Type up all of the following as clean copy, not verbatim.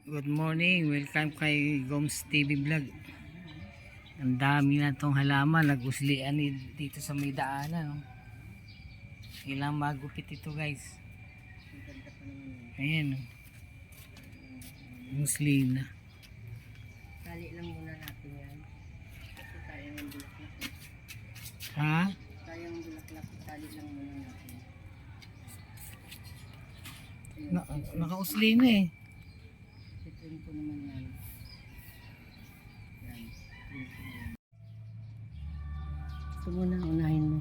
Good morning, welcome kay Goms TV Vlog. Ang dami na tong halaman, naguslian dito sa may daanan. No? Kailangan magupit ito guys. Ayan. Muslim na. Tali lang muna natin yan. Kasi sayang ang bulaklak. Ha? Sayang ang bulaklak. Tali lang muna natin. Nakausli na eh. Sitrin ko naman yan. Yan. Ito muna, unahin mo.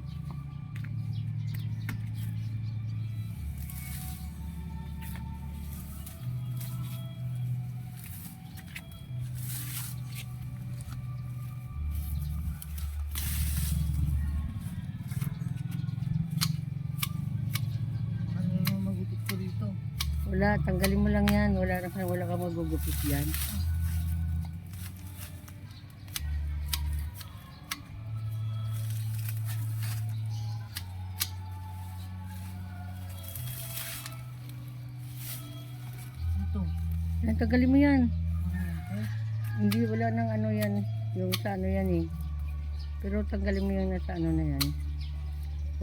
Ano magupit ko dito? Wala, tanggalin mo lang yan. Wala ka magugupit yan. Ito. Yan, tanggalin mo yan. Hindi, wala nang ano yan. Yung sa ano yan eh. Pero tanggalin mo yung nasa ano na yan.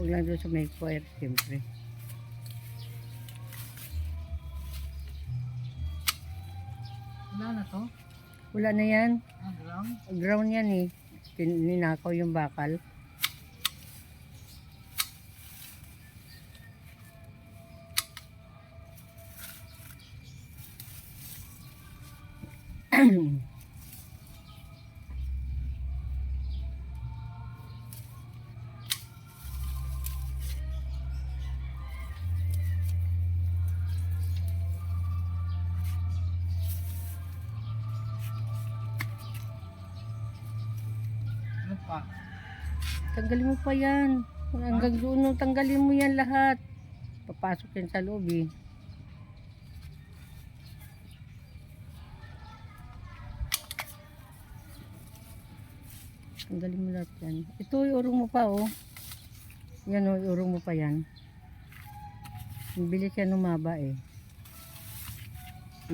Huwag lang doon sa may wire, siyempre. Wala na to? Wala na yan. Ground? Ground yan eh. Ninakaw yung bakal. Ano pa? Tanggalin mo pa yan. Hanggang doon, tanggalin mo yan lahat. Papasok yan sa loob eh. Tanggalin mo lahat yan. Ito, iurong mo pa oh. Yan oh, iurong mo pa yan. Ang bilis yan umaba eh.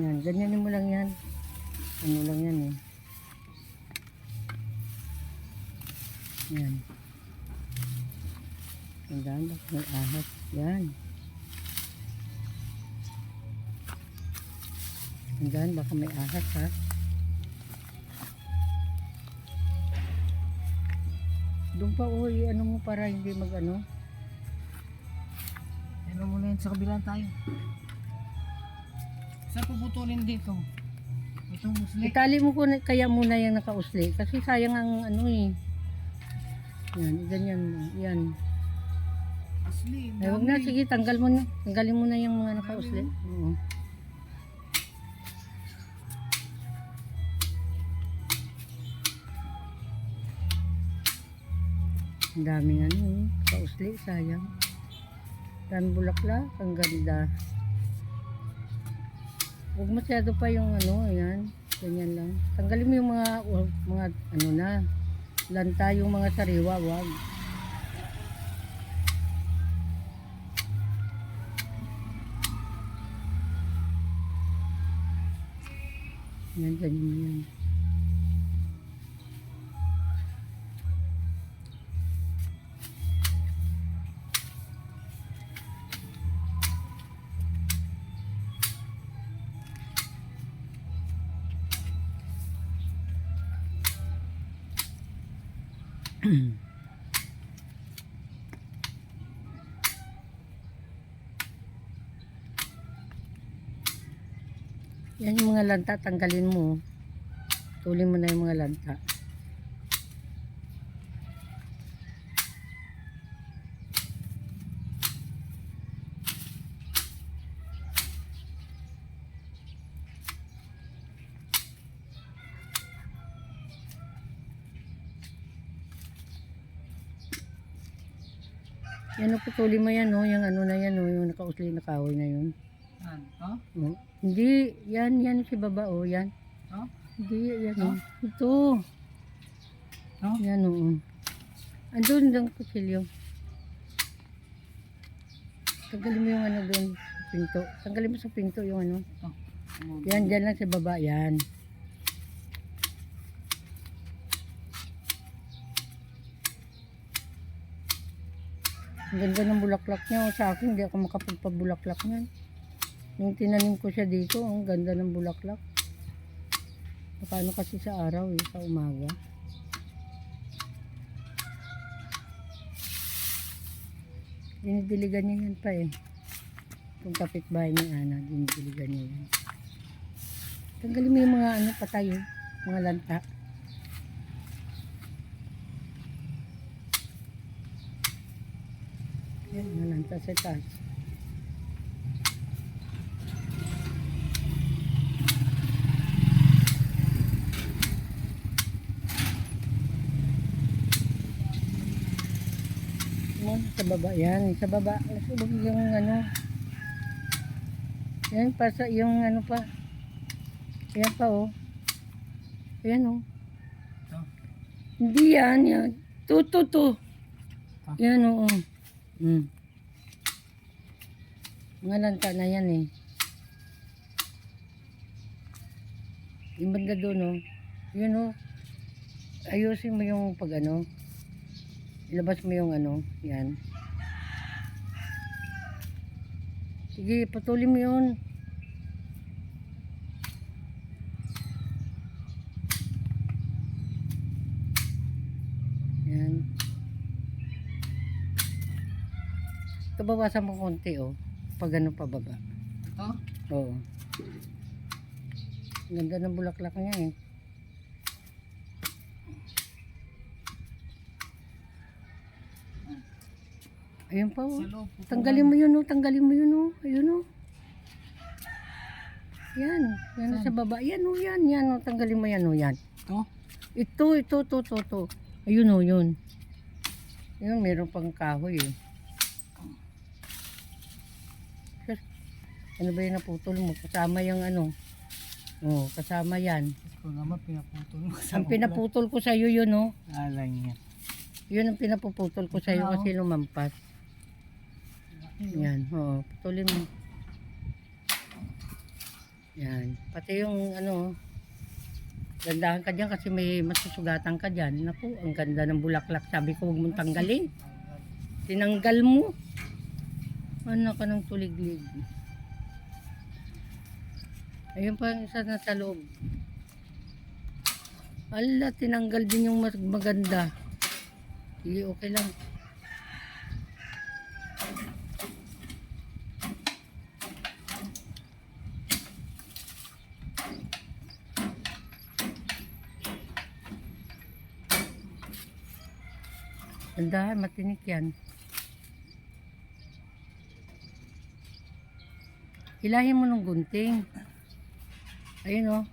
Yan, ganyanin mo lang yan. Ano lang yan eh. Yan. Tandaan, baka may ahas. Yan. Tandaan, baka may ahas ha. Doon pa uwi, ano mo para hindi mag ano. Ano muna yan sa kabilang tayo. Saan puputulin dito? Ito musli. Itali mo kaya muna yung nakausli. Kasi sayang ang ano eh. Yan, ganyan mo. Yan. Musli. Ay, wag na, sige, tanggal mo na. Tanggalin mo na yung mga nakausli. Oo. Ang daming ano eh. Nakausli, sayang. Daming bulaklak, ang ganda. Huwag masyado pa yung ano, ayan. Ganyan lang. Tanggalin mo yung mga ano na. Lanta yung mga sariwa, wag. Yan, ganyan mo yan. Yan yung mga lanta, tanggalin mo. Tulin mo na yung mga lanta. Yan o, putulin mo yan o, yung ano na yan o, yung nakausli na kahoy na yun. Ano? Oh. Hindi, yan si baba o, yan. Oh? Hindi, yan o. Oh? Ito. Oh? Yan o. Andun yung kutsilyo. Tanggalin mo yung ano doon, pinto. Tanggalin mo sa pinto yung ano. Oh. Yan, dyan lang sa baba, yan. Ang ganda ng bulaklak niya. Sa akin, hindi ako makapagpabulaklak niyan. Nung tinanim ko siya dito, ang ganda ng bulaklak. Paano kasi sa araw sa umaga. Dinidiligan niya yan pa Kung kapitbahay ni Ana, dinidiligan niya yan. Tanggalin mo yung mga patay mga lanta. Yan, mga lanta sa taas. Sa baba yan, sa baba nasubog yung yan pa sa yung pa yan pa ayan hindi yan to yan mga lanta na yan yung banda doon yun ayusin mo yung pag ilabas mo yung yan. Sige, patuloy mo yun. Yan. Ito bawasan mo konti pag pababa. Ito? Oo. Ganda ng bulaklak niya Ayun pa Tanggalin mo yun tanggalin mo yun Ayun Yan, yan sa baba. Yan yan tanggalin mo yan yan. Ito. Ayun yun. Yun, meron pang kahoy Ano ba yung naputol mo? Kasama yung kasama yan. Ito naman pinaputol mo. Ang pinaputol ko sa iyo yun Alay niya. Yun ang pinapuputol ko sa iyo kasi lumampas. Yan, putulin mo. Yan, pati yung gandahan ka dyan kasi may masusugatan ka dyan. Naku, ang ganda ng bulaklak. Sabi ko huwag mong tanggalin. Tinanggal mo. Ano ka ng tuliglig. Ayun pa yung isa na sa loob. Ala, tinanggal din yung maganda. Sige, okay lang. Andahan, matinik yan. Hilahin mo ng gunting. Ayun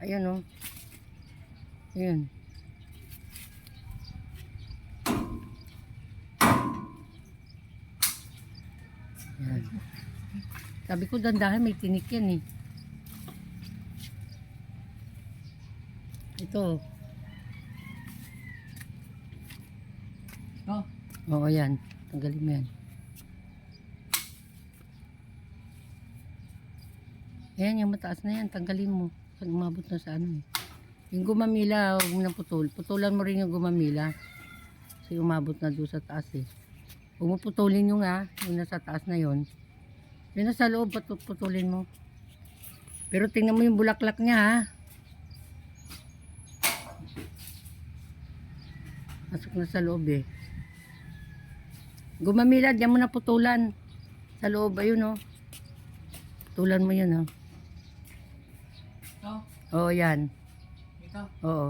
Ayun Ayun. Yan. Sabi ko dandahan, may tinik yan Ito. Oo, yan. Tanggalin mo yan. Ayan, yung mataas na yan. Tanggalin mo. Pag umabot na sa Yung gumamila, huwag mo na putol. Putulan mo rin yung gumamila. Kasi umabot na doon sa taas Huwag mo putulin yung yung nasa taas na yon. Yung nasa loob, putulin mo. Pero tingnan mo yung bulaklak niya Masok na sa loob Gumamila, diyan mo na putulan. Sa loob, ayun Putulan mo yun Ito? Oo, yan. Ito? Oo.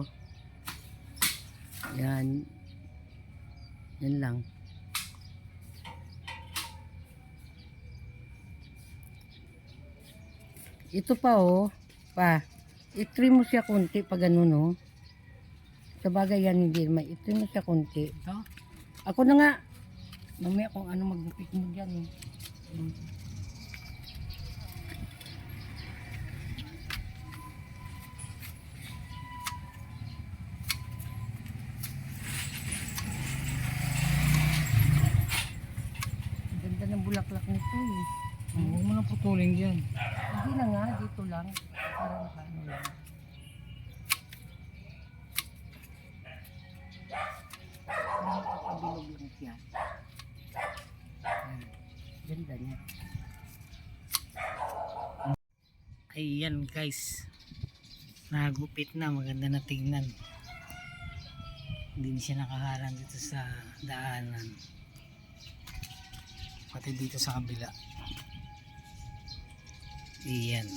Yan. Yan lang. Ito pa i-trim mo siya konti pag ganun Sa bagay yan hindi i-trim mo siya konti. Ito? Ako na nga. Mamaya kung maggupit mo dyan Ganda ng bulaklak nito Huwag mo na putulin dyan. Hindi, Pwede na nga, dito lang. Para nakaano lang. Nakakabilog lang siya. Ganda niya. Ayan guys. Nagupit na, maganda na tingnan. Hindi na siya nakaharang dito sa daanan. Pati dito sa kabila. Ayan.